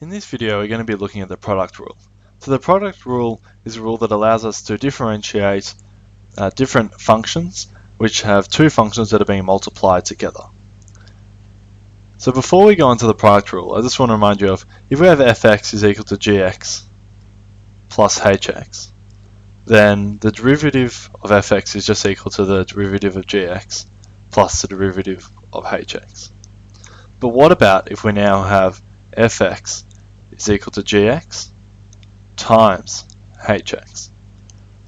In this video, we're going to be looking at the product rule. So the product rule is a rule that allows us to differentiate different functions which have two functions that are being multiplied together. So before we go on to the product rule, I just want to remind you of, if we have fx is equal to gx plus hx, then the derivative of fx is just equal to the derivative of gx plus the derivative of hx. But what about if we now have fx is equal to gx times hx?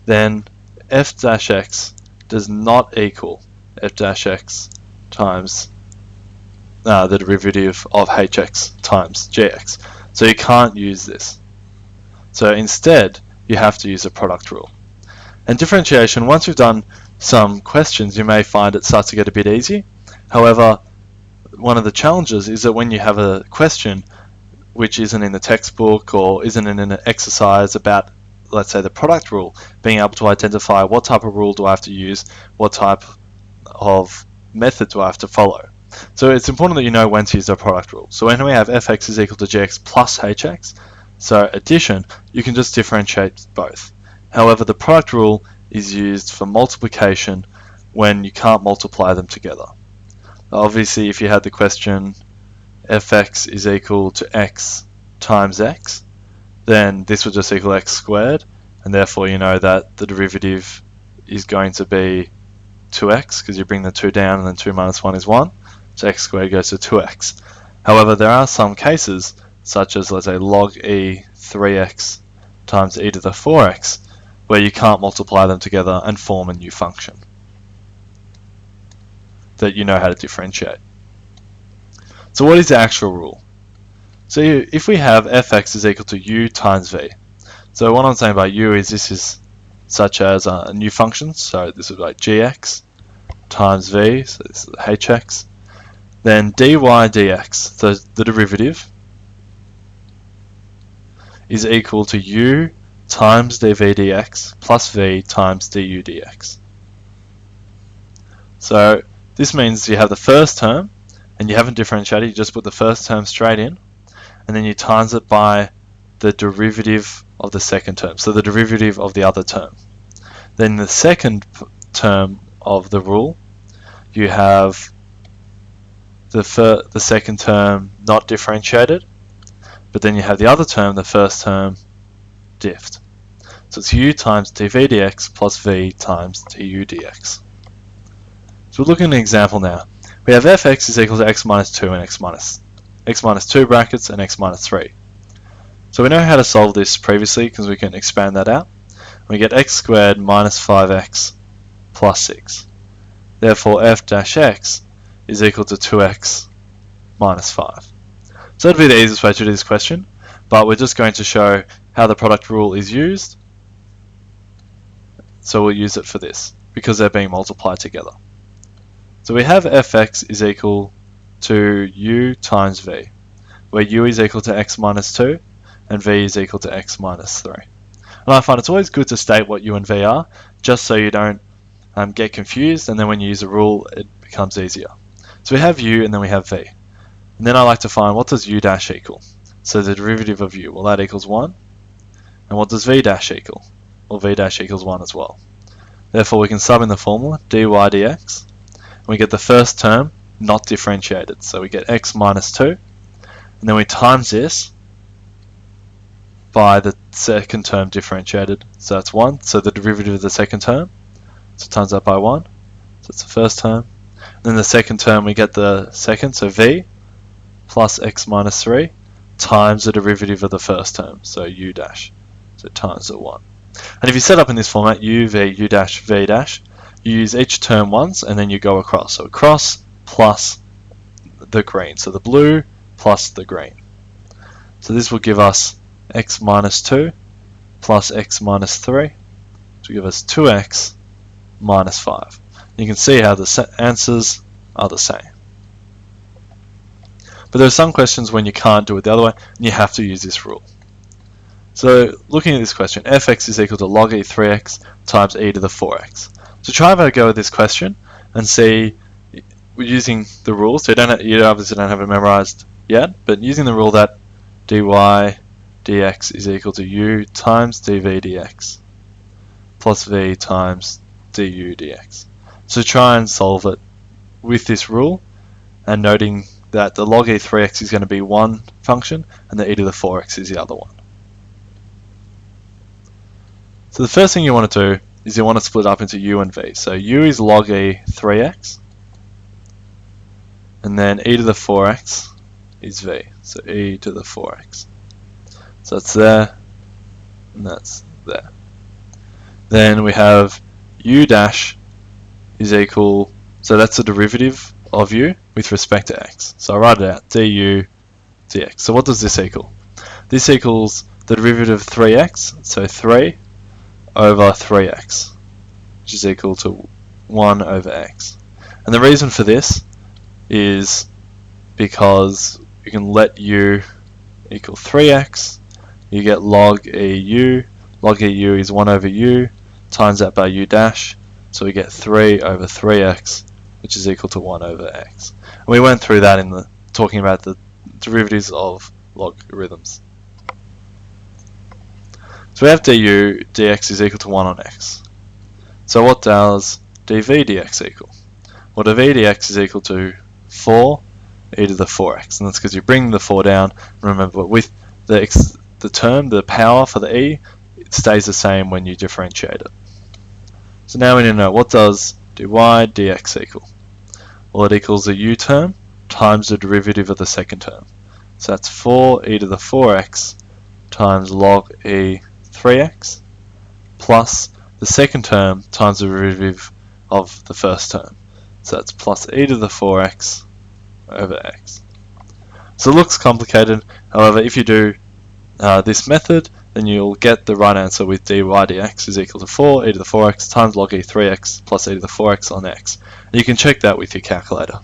Then f dash x does not equal f dash x times the derivative of hx times gx. So you can't use this. So instead, you have to use a product rule. And differentiation, once you've done some questions, you may find it starts to get a bit easy. However, one of the challenges is that when you have a question which isn't in the textbook or isn't in an exercise about, let's say, the product rule, being able to identify what type of rule do I have to use, what type of method do I have to follow. So it's important that you know when to use the product rule. So when we have fx is equal to gx plus hx, so addition, you can just differentiate both. However, the product rule is used for multiplication when you can't multiply them together. Obviously, if you had the question fx is equal to x times x, then this would just equal x squared, and therefore you know that the derivative is going to be 2x, because you bring the 2 down and then 2 minus 1 is 1, so x squared goes to 2x. However, there are some cases, such as, let's say, log e 3x times e to the 4x, where you can't multiply them together and form a new function that you know how to differentiate. So what is the actual rule? So if we have fx is equal to u times v, so what I'm saying by u is this is such as a new function, so this is like gx times v, so this is hx, then dy dx, so the derivative, is equal to u times dv dx plus v times du dx. So this means you have the first term, and you haven't differentiated, you just put the first term straight in, and then you times it by the derivative of the second term, so the derivative of the other term. Then the second term of the rule, you have the second term not differentiated, but then you have the other term, the first term, diffed. So it's u times dv dx plus v times du dx. So we're looking at an example now. We have fx is equal to x minus 2 and x minus 2 brackets and x minus 3. So we know how to solve this previously because we can expand that out. We get x squared minus 5x plus 6. Therefore f dash x is equal to 2x minus 5. So that'd be the easiest way to do this question, but we're just going to show how the product rule is used. So we'll use it for this because they're being multiplied together. So we have fx is equal to u times v, where u is equal to x minus 2 and v is equal to x minus 3. And I find it's always good to state what u and v are, just so you don't get confused, and then when you use a rule it becomes easier. So we have u and then we have v. And then I like to find what does u dash equal. So the derivative of u, well, that equals 1. And what does v dash equal? Well, v dash equals 1 as well. Therefore we can sub in the formula dy dx. We get the first term not differentiated, so we get x minus 2, and then we times this by the second term differentiated, so that's 1, so the derivative of the second term, so times that by 1, so it's the first term. And then the second term we get the second, so v plus x minus 3 times the derivative of the first term, so u dash, so times the 1. And if you set up in this format, u, v, u dash, v dash, you use each term once and then you go across. So across plus the green. So the blue plus the green. So this will give us x minus 2 plus x minus 3. To give us 2x minus 5. You can see how the answers are the same. But there are some questions when you can't do it the other way and you have to use this rule. So looking at this question, fx is equal to log e 3x times e to the 4x. So try and have a go at this question and see, using the rule, so you obviously don't have it memorized yet, but using the rule that dy dx is equal to u times dv dx plus v times du dx. So try and solve it with this rule, and noting that the log e3x is going to be one function and the e to the 4x is the other one. So the first thing you want to do is you want to split up into u and v. So u is log e3x, and then e to the 4x is v, so e to the 4x. So that's there, and that's there. Then we have u dash is equal, so that's the derivative of u with respect to x. So I write it out, du dx. So what does this equal? This equals the derivative of 3x, so 3 over 3x, which is equal to 1 over x. And the reason for this is because you can let u equal 3x, you get log eu. Log eu is 1 over u, times that by u dash, so we get 3 over 3x, which is equal to 1 over x. And we went through that in the talking about the derivatives of logarithms. So we have du dx is equal to 1 on x. So what does dv dx equal? Well, dv dx is equal to 4 e to the 4x, and that's because you bring the 4 down. Remember, with the term, the power for the e, it stays the same when you differentiate it. So now we need to know, what does dy dx equal? Well, it equals the u term times the derivative of the second term. So that's 4 e to the 4x times log e 3x plus the second term times the derivative of the first term. So that's plus e to the 4x over x. So it looks complicated. However, if you do this method, then you'll get the right answer with dy dx is equal to 4 e to the 4x times log e 3x plus e to the 4x on x. And you can check that with your calculator.